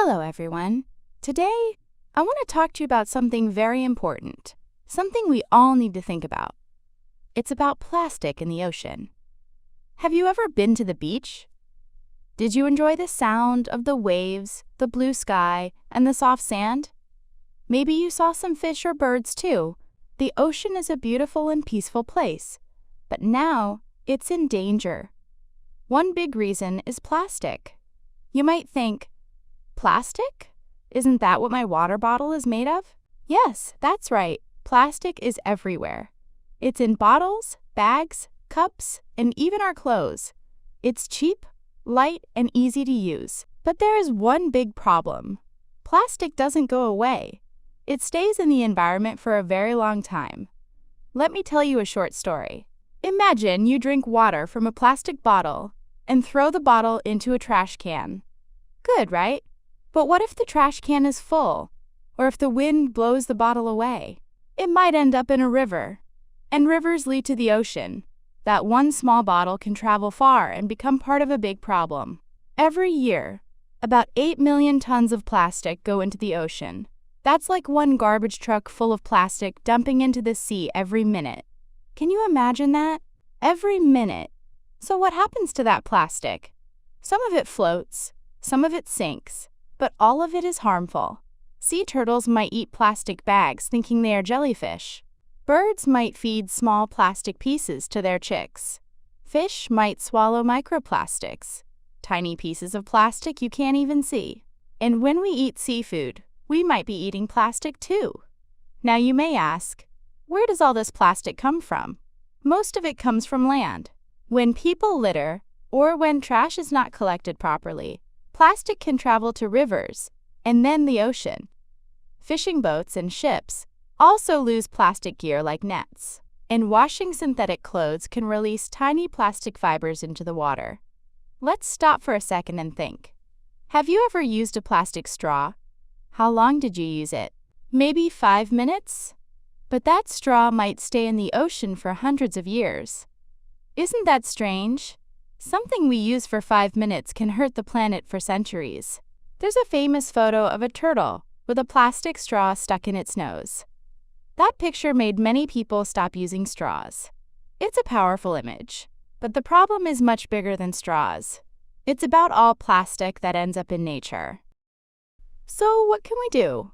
Hello, everyone. Today, I want to talk to you about something very important, something we all need to think about. It's about plastic in the ocean. Have you ever been to the beach? Did you enjoy the sound of the waves, the blue sky, and the soft sand? Maybe you saw some fish or birds too. The ocean is a beautiful and peaceful place, but now it's in danger. One big reason is plastic. You might think, plastic? Isn't that what my water bottle is made of? Yes, that's right. Plastic is everywhere. It's in bottles, bags, cups, and even our clothes. It's cheap, light, and easy to use. But there is one big problem. Plastic doesn't go away. It stays in the environment for a very long time. Let me tell you a short story. Imagine you drink water from a plastic bottle and throw the bottle into a trash can. Good, right? But what if the trash can is full? Or if the wind blows the bottle away? It might end up in a river. And rivers lead to the ocean. That one small bottle can travel far and become part of a big problem. Every year, about 8 million tons of plastic go into the ocean. That's like one garbage truck full of plastic dumping into the sea every minute. Can you imagine that? Every minute. So what happens to that plastic? Some of it floats, some of it sinks, but all of it is harmful. Sea turtles might eat plastic bags thinking they are jellyfish. Birds might feed small plastic pieces to their chicks. Fish might swallow microplastics, tiny pieces of plastic you can't even see. And when we eat seafood, we might be eating plastic too. Now you may ask, where does all this plastic come from? Most of it comes from land. When people litter, or when trash is not collected properly, plastic can travel to rivers, and then the ocean. Fishing boats and ships also lose plastic gear like nets. And washing synthetic clothes can release tiny plastic fibers into the water. Let's stop for a second and think. Have you ever used a plastic straw? How long did you use it? Maybe 5 minutes? But that straw might stay in the ocean for hundreds of years. Isn't that strange? Something we use for 5 minutes can hurt the planet for centuries. There's a famous photo of a turtle with a plastic straw stuck in its nose. That picture made many people stop using straws. It's a powerful image, but the problem is much bigger than straws. It's about all plastic that ends up in nature. So what can we do?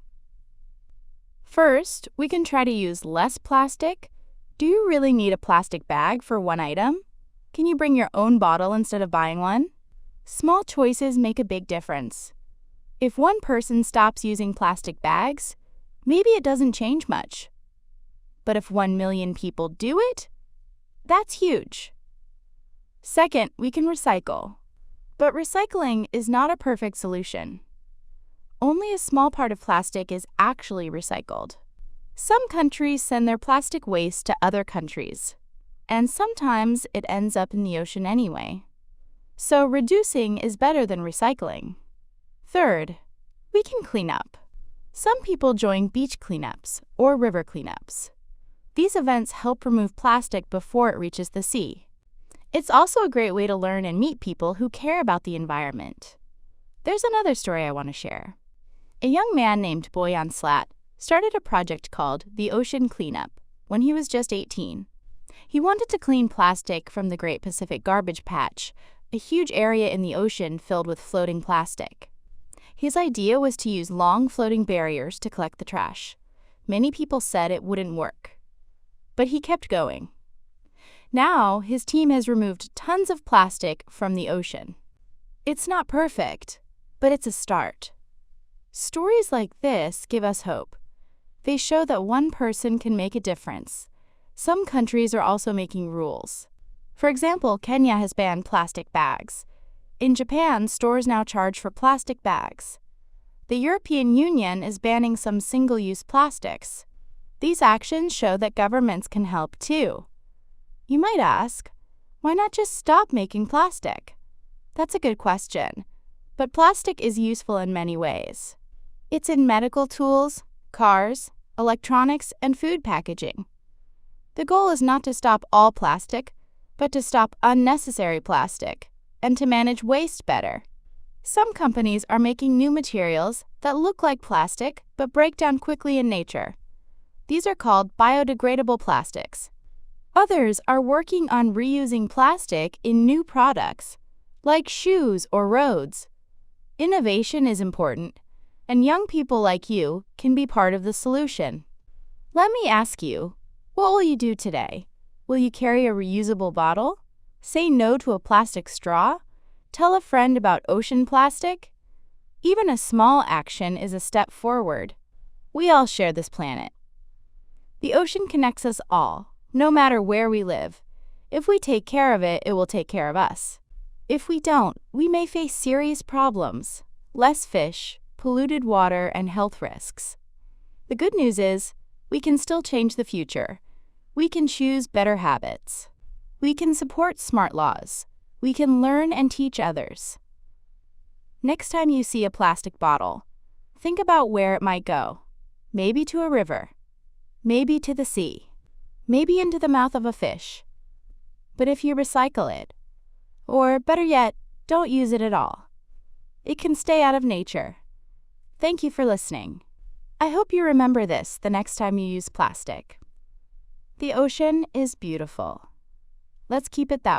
First, we can try to use less plastic. Do you really need a plastic bag for one item? Can you bring your own bottle instead of buying one? Small choices make a big difference. If one person stops using plastic bags, maybe it doesn't change much. But if 1 million people do it, that's huge. Second, we can recycle. But recycling is not a perfect solution. Only a small part of plastic is actually recycled. Some countries send their plastic waste to other countries, and sometimes it ends up in the ocean anyway. So reducing is better than recycling. Third, we can clean up. Some people join beach cleanups or river cleanups. These events help remove plastic before it reaches the sea. It's also a great way to learn and meet people who care about the environment. There's another story I want to share. A young man named Boyan Slat started a project called The Ocean Cleanup when he was just 18. He wanted to clean plastic from the Great Pacific Garbage Patch, a huge area in the ocean filled with floating plastic. His idea was to use long floating barriers to collect the trash. Many people said it wouldn't work, but he kept going. Now, his team has removed tons of plastic from the ocean. It's not perfect, but it's a start. Stories like this give us hope. They show that one person can make a difference. Some countries are also making rules. For example, Kenya has banned plastic bags. In Japan, stores now charge for plastic bags. The European Union is banning some single-use plastics. These actions show that governments can help too. You might ask, why not just stop making plastic? That's a good question, but plastic is useful in many ways. It's in medical tools, cars, electronics, and food packaging. The goal is not to stop all plastic, but to stop unnecessary plastic and to manage waste better. Some companies are making new materials that look like plastic but break down quickly in nature. These are called biodegradable plastics. Others are working on reusing plastic in new products, like shoes or roads. Innovation is important, and young people like you can be part of the solution. Let me ask you, what will you do today? Will you carry a reusable bottle? Say no to a plastic straw? Tell a friend about ocean plastic? Even a small action is a step forward. We all share this planet. The ocean connects us all, no matter where we live. If we take care of it, it will take care of us. If we don't, we may face serious problems: less fish, polluted water, and health risks. The good news is, we can still change the future. We can choose better habits. We can support smart laws. We can learn and teach others. Next time you see a plastic bottle, think about where it might go. Maybe to a river. Maybe to the sea. Maybe into the mouth of a fish. But if you recycle it, or better yet, don't use it at all, it can stay out of nature. Thank you for listening. I hope you remember this the next time you use plastic. The ocean is beautiful. Let's keep it that way.